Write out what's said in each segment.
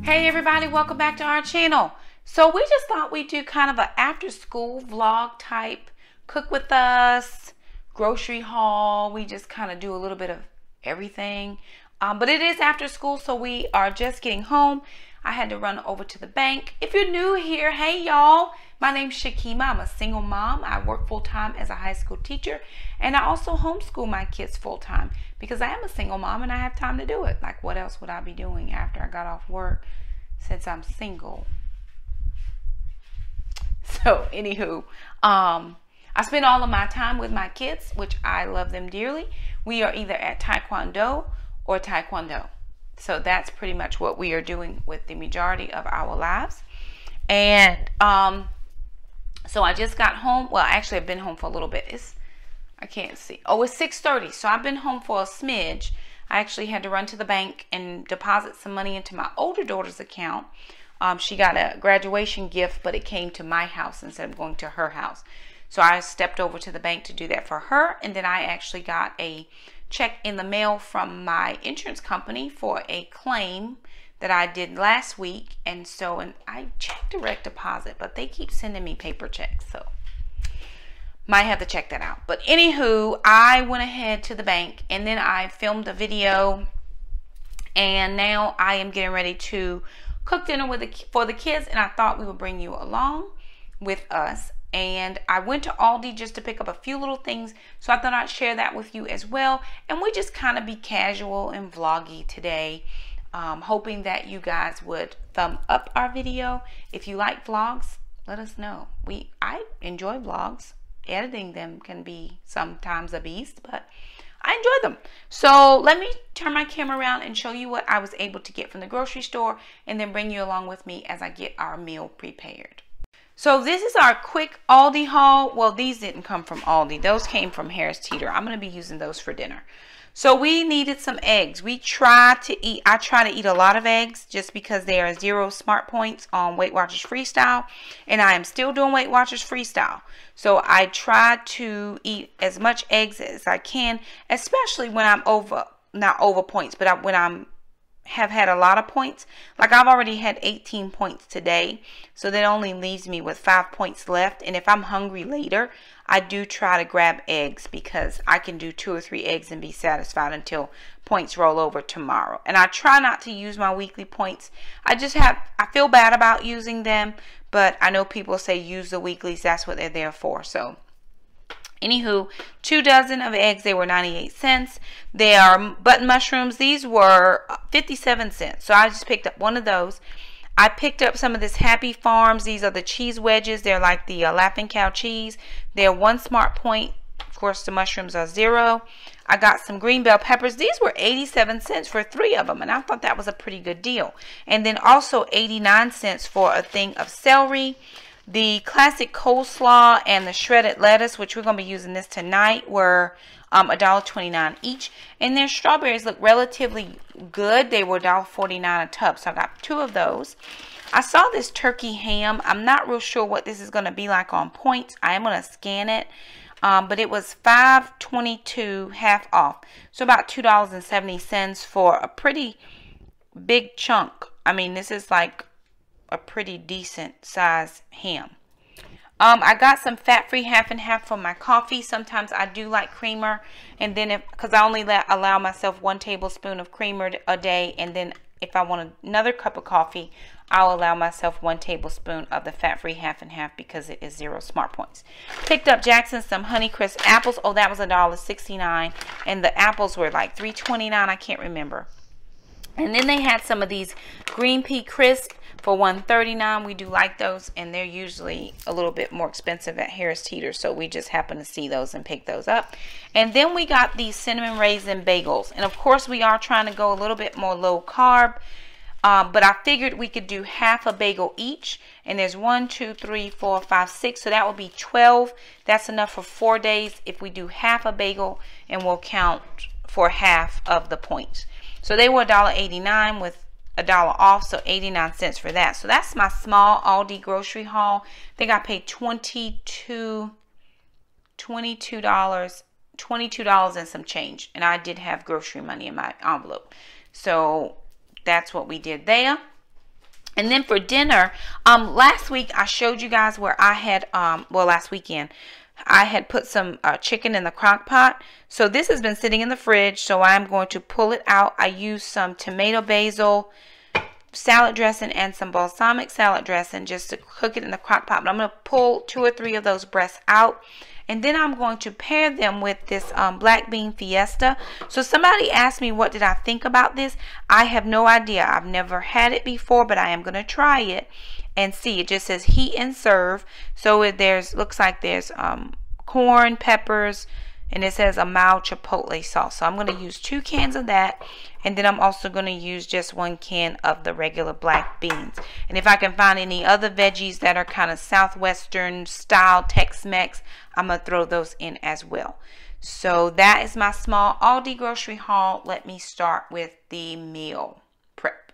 Hey everybody, welcome back to our channel. So we just thought we'd do kind of an after school vlog type, cook with us, grocery haul. We just kind of do a little bit of everything. But it is after school, so we are just getting home. I had to run over to the bank. If you're new here, hey y'all, my name's Shakema. I'm a single mom. I work full-time as a high school teacher, and I also homeschool my kids full-time because I am a single mom and I have time to do it. Like, what else would I be doing after I got off work since I'm single? So anywho, I spend all of my time with my kids, which I love them dearly. We are either at Taekwondo or Taekwondo. So that's pretty much what we are doing with the majority of our lives. And so I just got home. Well, actually I've been home for a little bit. I can't see. Oh, it's 6:30. So I've been home for a smidge. I actually had to run to the bank and deposit some money into my older daughter's account. She got a graduation gift, but it came to my house instead of going to her house. So I stepped over to the bank to do that for her. And then I actually got a check in the mail from my insurance company for a claim that I did last week. And I checked direct deposit, but they keep sending me paper checks. So might have to check that out. But anywho, I went ahead to the bank and then I filmed a video, and now I am getting ready to cook dinner for the kids, and I thought we would bring you along with us. And I went to Aldi just to pick up a few little things, so I thought I'd share that with you as well. And we just kind of be casual and vloggy today, hoping that you guys would thumb up our video. If you like vlogs, let us know. I enjoy vlogs. Editing them can be sometimes a beast, but I enjoy them. So let me turn my camera around and show you what I was able to get from the grocery store, and then bring you along with me as I get our meal prepared. So this is our quick Aldi haul. Well, these didn't come from Aldi. Those came from Harris Teeter. I'm going to be using those for dinner. So we needed some eggs. I try to eat a lot of eggs just because there are 0 smart points on Weight Watchers Freestyle. And I am still doing Weight Watchers Freestyle. So I try to eat as much eggs as I can, especially when I'm not over points, but when have had a lot of points. Like, I've already had 18 points today, so that only leaves me with 5 points left. And if I'm hungry later, I do try to grab eggs, because I can do 2 or 3 eggs and be satisfied until points roll over tomorrow. And I try not to use my weekly points. I feel bad about using them, but I know people say use the weeklies. That's what they're there for. So anywho, 2 dozen of eggs. They were 98 cents. They are button mushrooms. These were 57 cents. So I just picked up one of those. I picked up some of this Happy Farms. These are the cheese wedges. They're like the Laughing Cow cheese. They're 1 smart point. Of course, the mushrooms are 0. I got some green bell peppers. These were 87 cents for 3 of them, and I thought that was a pretty good deal. And then also 89 cents for a thing of celery. The classic coleslaw and the shredded lettuce, which we're going to be using this tonight, were $1.29 each. And their strawberries look relatively good. They were $1.49 a tub, so I got 2 of those. I saw this turkey ham. I'm not real sure what this is going to be like on points. I am going to scan it. But it was $5.22 half off. So about $2.70 for a pretty big chunk. I mean, this is like a pretty decent size ham. I got some fat-free half and half for my coffee. Sometimes I do like creamer, and then because I only allow myself 1 tablespoon of creamer a day, and then if I want another cup of coffee, I'll allow myself 1 tablespoon of the fat-free half and half, because it is 0 smart points. Picked up Jackson some Honeycrisp apples. Oh, that was $1.69, and the apples were like $3.29. I can't remember. And then they had some of these green pea crisp for $1.39. We do like those, and they're usually a little bit more expensive at Harris Teeter, so we just happened to see those and pick those up. And then we got these cinnamon raisin bagels, and of course we are trying to go a little bit more low carb, but I figured we could do half a bagel each, and there's 1, 2, 3, 4, 5, 6, so that would be 12. That's enough for 4 days if we do half a bagel, and we'll count for half of the points. So they were $1.89 with $1 off, so 89 cents for that. So that's my small Aldi grocery haul. I think I paid $22 and some change, and I did have grocery money in my envelope. So that's what we did there. And then for dinner, last week I showed you guys where I had, well, last weekend, I had put some chicken in the crock pot. So this has been sitting in the fridge, so I'm going to pull it out. I used some tomato basil salad dressing and some balsamic salad dressing just to cook it in the crock pot. But I'm going to pull 2 or 3 of those breasts out. And then I'm going to pair them with this black bean fiesta. So somebody asked me, what did I think about this? I have no idea. I've never had it before, but I am going to try it and see. It just says heat and serve. So looks like there's corn, peppers, and it says a mild chipotle sauce. So I'm going to use 2 cans of that. And then I'm also going to use just 1 can of the regular black beans. And if I can find any other veggies that are kind of Southwestern style Tex-Mex, I'm going to throw those in as well. So that is my small Aldi grocery haul. Let me start with the meal prep.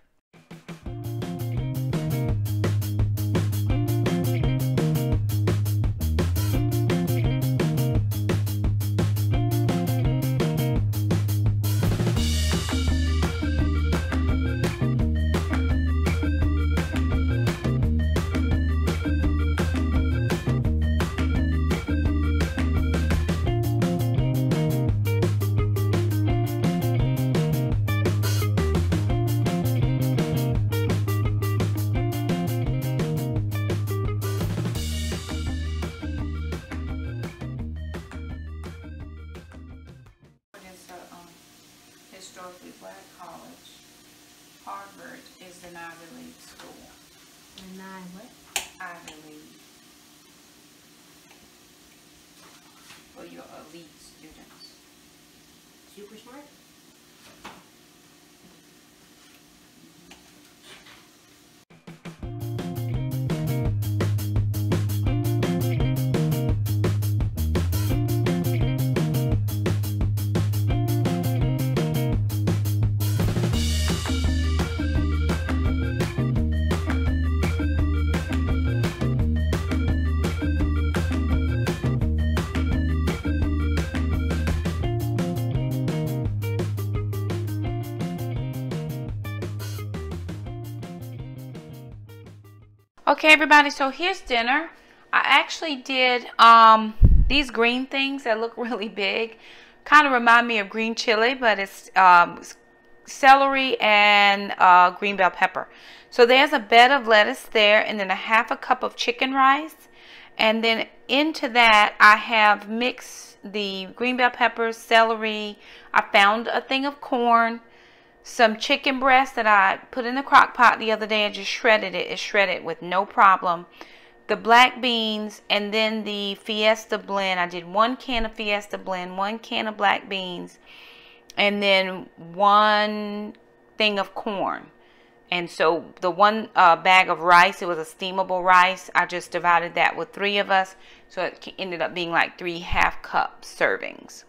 Historically black college. Harvard is an Ivy League school. An what? Ivy League. For your elite students. Super smart? Okay, everybody, so here's dinner. I actually did these green things that look really big. Kind of remind me of green chili, but it's celery and green bell pepper. So there's a bed of lettuce there, and then a 1/2 cup of chicken rice. And then into that, I have mixed the green bell peppers, celery. I found a thing of corn. Some chicken breast that I put in the crock pot the other day. I just shredded it. It's shredded with no problem. The black beans, and then the Fiesta blend. I did 1 can of Fiesta blend, 1 can of black beans, and then 1 thing of corn. And so the 1 bag of rice, it was a steamable rice. I just divided that with 3 of us. So it ended up being like 3 1/2-cup servings.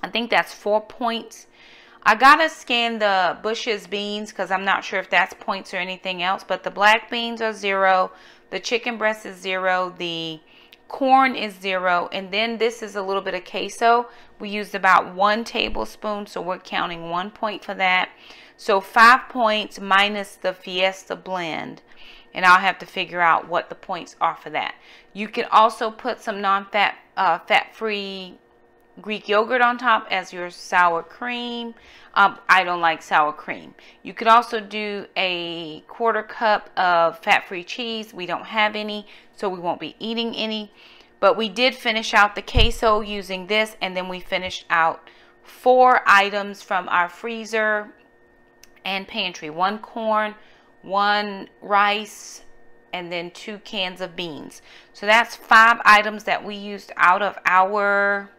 I think that's 4 points. I gotta scan the Bush's beans because I'm not sure if that's points or anything else. But the black beans are 0. The chicken breast is 0. The corn is 0. And then this is a little bit of queso. We used about 1 tablespoon. So we're counting 1 point for that. So 5 points minus the Fiesta blend. And I'll have to figure out what the points are for that. You can also put some non-fat, fat-free Greek yogurt on top as your sour cream. I don't like sour cream. You could also do a 1/4 cup of fat-free cheese. We don't have any, so we won't be eating any. But we did finish out the queso using this, and then we finished out 4 items from our freezer and pantry. 1 corn, 1 rice, and then 2 cans of beans. So that's 5 items that we used out of our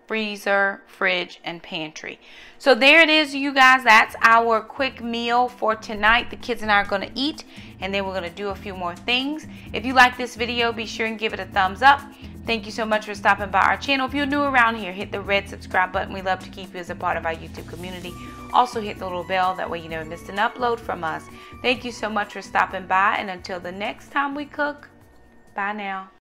freezer, fridge, and pantry. So there it is, you guys. That's our quick meal for tonight. The kids and I are going to eat, and then we're going to do a few more things. If you like this video, be sure and give it a thumbs up. Thank you so much for stopping by our channel. If you're new around here, hit the red subscribe button. We love to keep you as a part of our YouTube community. Also hit the little bell, that way you never miss an upload from us. Thank you so much for stopping by, and until the next time we cook, bye now.